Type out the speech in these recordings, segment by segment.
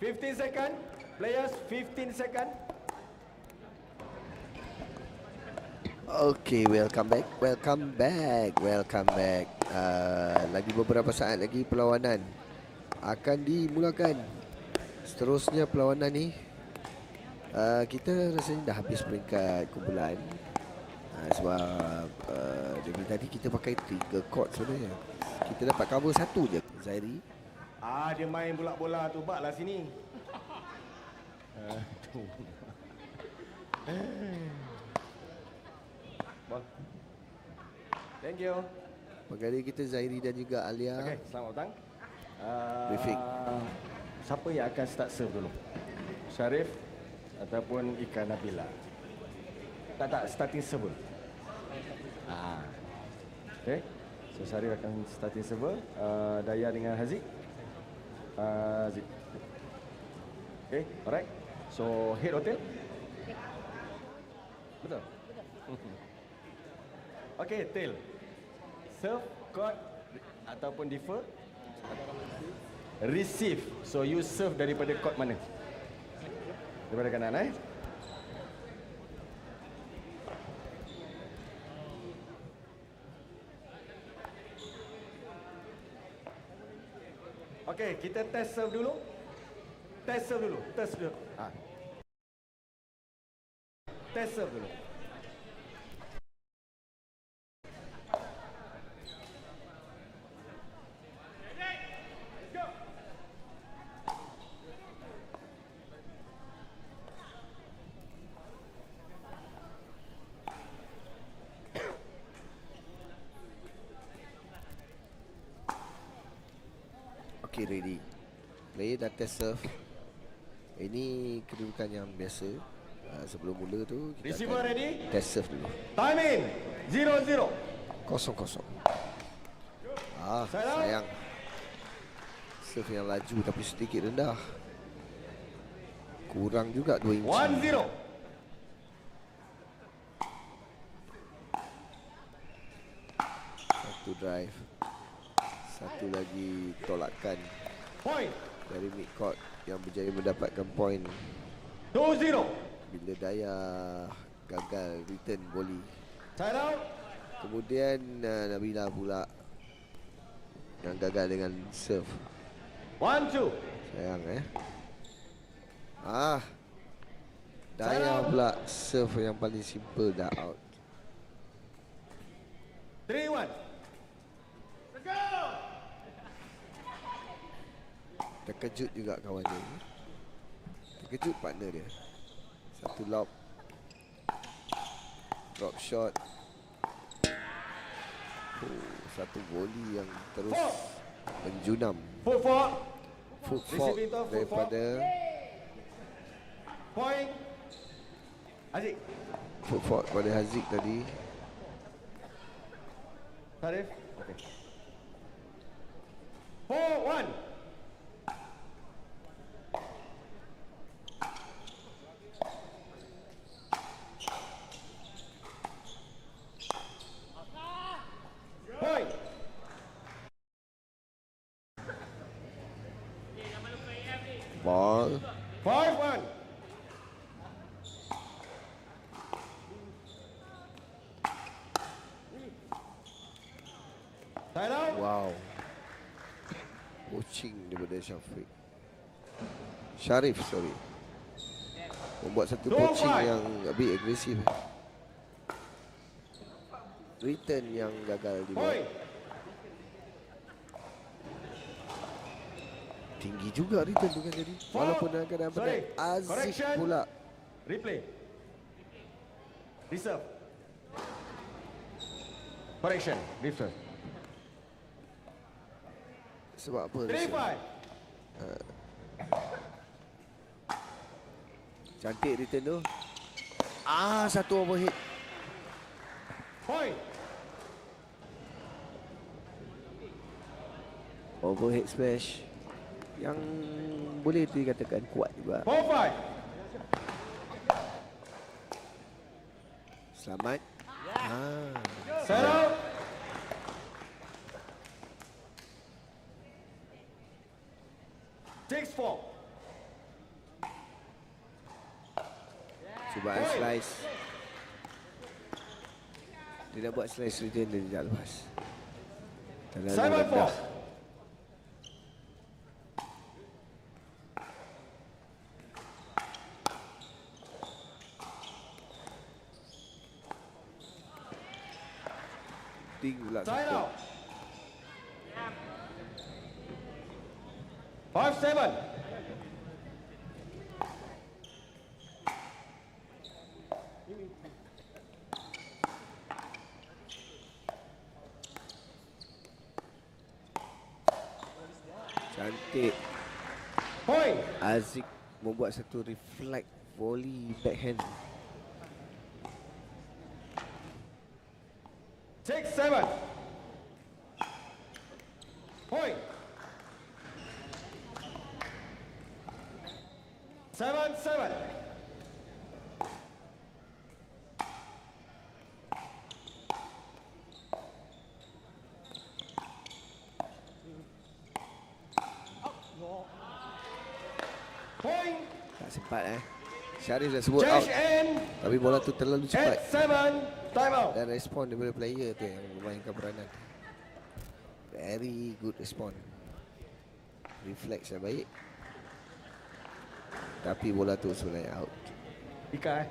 15 second. Players, 15 second. Okay, welcome back. Lagi beberapa saat lagi perlawanan akan dimulakan. Seterusnya perlawanan ni kita rasanya dah habis peringkat kumpulan. Sebab dari tadi kita pakai 3 court sebenarnya. Kita dapat cover 1 je. Zairi. Dia main bola-bola tu, baklah sini. Ball. Thank you. Pegawai kita Zairi dan juga Alia. Okey, selamat datang. Briefing. Siapa yang akan start serve dulu? Syarif ataupun Ika Nabila? Tak, starting serve. Okey. So Syarif akan starting serve. Daya dengan Haziq. Haziq. Okey, alright. So head hotel. Betul. Okey, tail. Serve, court ataupun defer. Receive. So you serve daripada court mana? Daripada kanan, Okey, kita test serve dulu. Test serve dulu. Test serve dulu. Okay, ready. Player dah test serve. Ini kedudukan yang biasa. Sebelum mula tu kita Receiver ready? test serve dulu. Time in. 0-0. Kosong. Sayang. Serve yang laju tapi sedikit rendah. Kurang juga 2 inci. 1-0. Satu drive. Satu lagi tolakan Point. dari midcourt yang berjaya mendapatkan point 2-0. bila Daya gagal return volley. Side out. Kemudian Nabila pula yang gagal dengan serve. 1-2. Sayang Daya pula serve yang paling simple dah out. 3-1. Terkejut juga kawan dia. Terkejut partner dia. Satu lob. Drop shot. Satu volley yang terus menjunam. Foot fault daripada Point. Haziq. foot fault pada Haziq tadi. Syarif. Okey. 4-1. Point. Ball. 5-1. Side out. Wow. Poaching daripada Syarif, sorry. Membuat satu poaching yang lebih agresif. Return yang gagal dibuat. Tinggi juga return bukan jadi. Walaupun dalam keadaan penat. Aziz pula. Replay. Reserve. Correction. Reserve. Sebab apa? 3-5. Cantik return tu. Satu overhead. Point. Overhead smash yang boleh dikatakan kuat juga. 4-5. Selamat. Set out. Cubaan slice. Dia nak buat slice return, dia tidak lepas. Terlalu 7-4. rendah. Ting pula Side satu. out. 5-7. Cantik. Point. Aziz membuat satu reflect volley backhand. 6-7. Point. 7-7. Point. Tak sempat Syarif dah sebut out. Change end. Tapi bola tu terlalu cepat. 8-7. Time out. Dan respon daripada player tu yang memainkan peranan. Very good respon. Reflex yang baik. Tapi bola tu sebenarnya out. Ika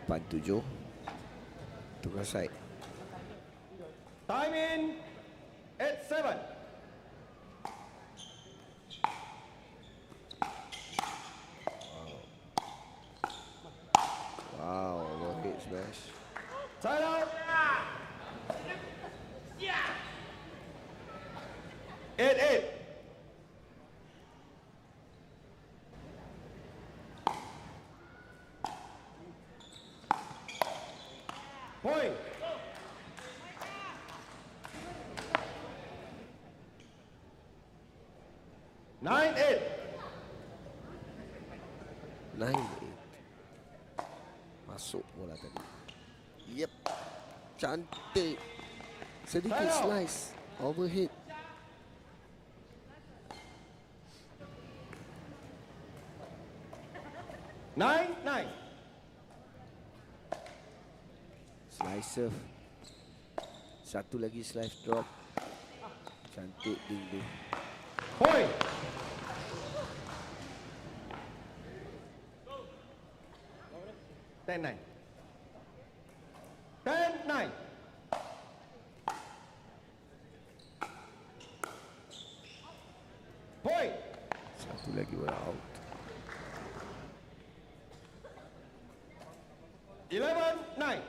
8-7. Tukar side. Time in. 8-7. Wow, overhead smash. Side out. 8-8. Point. 9-8. 9-8. Masuk bola tadi. Yep. Cantik. Sedikit slice. Overhead. Nine. Slice serve. Satu lagi slice drop. Cantik ding. Point. 10-9. 10-9. Point. Satu lagi bola out. 11-9.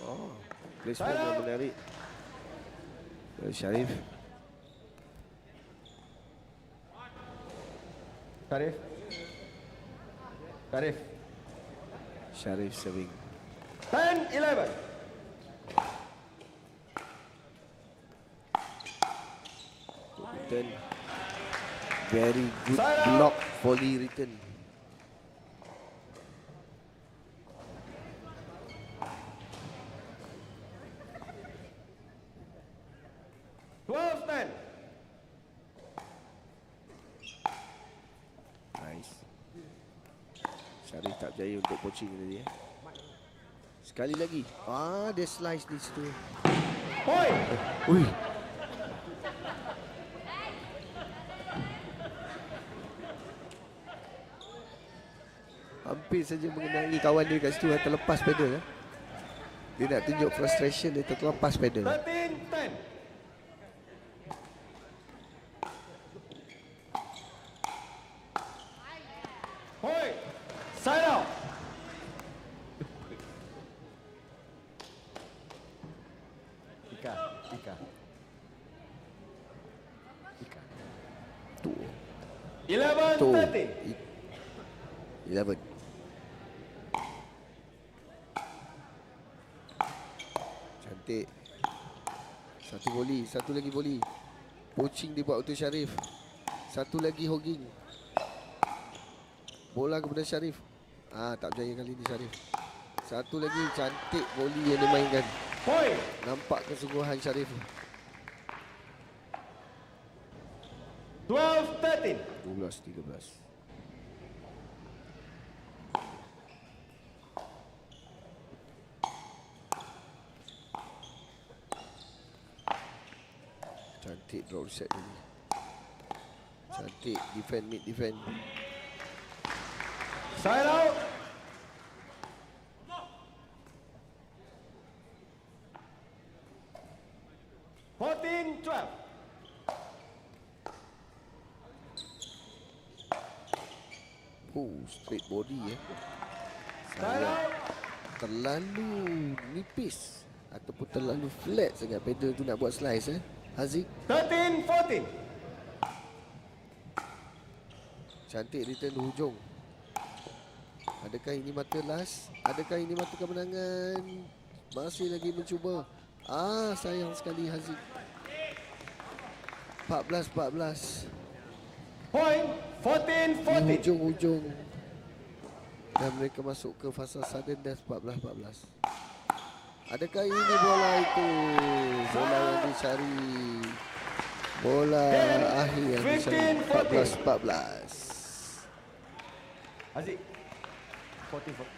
Oh, placement yang menarik. Syarif. Syarif serving. 10-11. Return. Very good block volley return. Nice. Syarif tak berjaya untuk poaching tadi. Sekali lagi. Dia slice di situ. Point. Ui. Hampir saja mengenai kawan dia kat situ, terlepas pedal. Dia nak tunjuk frustration dia, terlepas pedal. 13-10. Point. Side out. Ika. Tu. 11-13. 11. Cantik. Satu volley, satu lagi volley. Poaching dibuat untuk Syarif. Satu lagi hogging. Bola kepada Syarif. Tak berjaya kali ini Syarif. Satu lagi cantik volley yang dimainkan. Point. Nampak kesungguhan Syarif. 12-13. 12-13. Cantik drop set ni. Cantik defend mid defend. Side out. Fourteen, 12. Straight body Side Saya out. terlalu nipis ataupun terlalu flat sangat pedal tu nak buat slice Haziq. 13-14. Cantik return hujung. Adakah ini mata last? Adakah ini mata kemenangan? Masih lagi mencuba. Sayang sekali Haziq. 14-14. Point, Di 14-14. hujung-hujung. Dan mereka masuk ke fasa sudden death 14-14. Adakah ini bola itu? Bola yang dicari. Bola akhir yang dicari. 14-14. Haziq, 14-14.